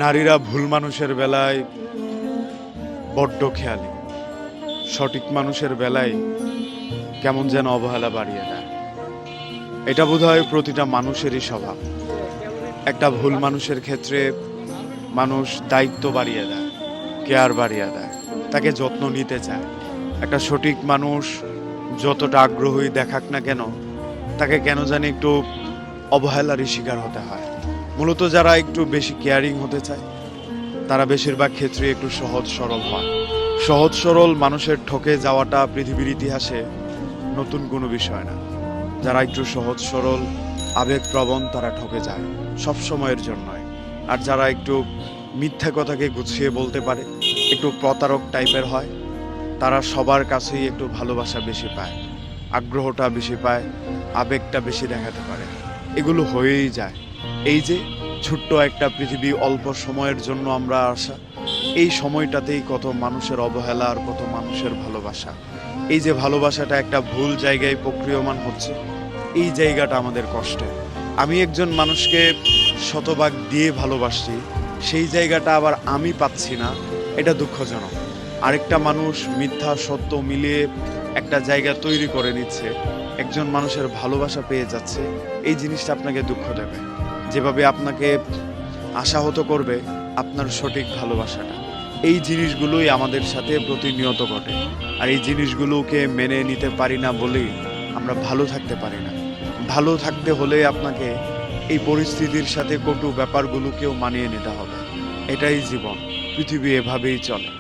নারীরা ভুল মানুষের বেলায় বড্ড খেয়ালি, সঠিক মানুষের বেলায় কেমন যেন অবহেলা বাড়িয়ে দেয়। এটা বোধহয় প্রতিটা মানুষেরই স্বভাব। একটা ভুল মানুষের ক্ষেত্রে মানুষ দায়িত্ব বাড়িয়ে দেয়, কেয়ার বাড়িয়ে দেয়, তাকে যত্ন নিতে চায়। একটা সঠিক মানুষ যতটা আগ্রহী দেখাক না কেন, তাকে কেন জানি একটু অবহেলারই শিকার হতে হয়। মূলত যারা একটু বেশি কেয়ারিং হতে চায় তারা বেশিরভাগ ক্ষেত্রে একটু সহজ সরল হয়। সহজ সরল মানুষের ঠকে যাওয়াটা পৃথিবীর ইতিহাসে নতুন কোনো বিষয় না। যারা একটু সহজ সরল আবেগপ্রবণ তারা ঠকে যায় সব সময়ের জন্যই। আর যারা একটু মিথ্যা কথাকে গুছিয়ে বলতে পারে, একটু প্রতারক টাইপের হয়, তারা সবার কাছেই একটু ভালোবাসা বেশি পায়, আগ্রহটা বেশি পায়, আবেগটা বেশি দেখাতে পারে। এগুলো হয়েই যায়। এই যে ছোট্ট একটা পৃথিবী, অল্প সময়ের জন্য আমরা আসা, এই সময়টাতেই কত মানুষের অবহেলা আর কত মানুষের ভালোবাসা। এই যে ভালোবাসাটা একটা ভুল জায়গায় প্রক্রিয়মান হচ্ছে, এই জায়গাটা আমাদের কষ্টের। আমি একজন মানুষকে শতভাগ দিয়ে ভালোবাসছি, সেই জায়গাটা আবার আমি পাচ্ছি না, এটা দুঃখজনক। আরেকটা মানুষ মিথ্যা সত্য মিলিয়ে একটা জায়গা তৈরি করে নিচ্ছে, একজন মানুষের ভালোবাসা পেয়ে যাচ্ছে, এই জিনিসটা আপনাকে দুঃখ দেবে। যেভাবে আপনাকে আশাহত করবে আপনার সঠিক ভালোবাসাটা, এই জিনিসগুলোই আমাদের সাথে প্রতিনিয়ত ঘটে। আর এই জিনিসগুলোকে মেনে নিতে পারি না বলেই আমরা ভালো থাকতে পারি না। ভালো থাকতে হলে আপনাকে এই পরিস্থিতির সাথে কটু ব্যাপারগুলোকেও মানিয়ে নিতে হবে। এটাই জীবন, পৃথিবী এভাবেই চলে।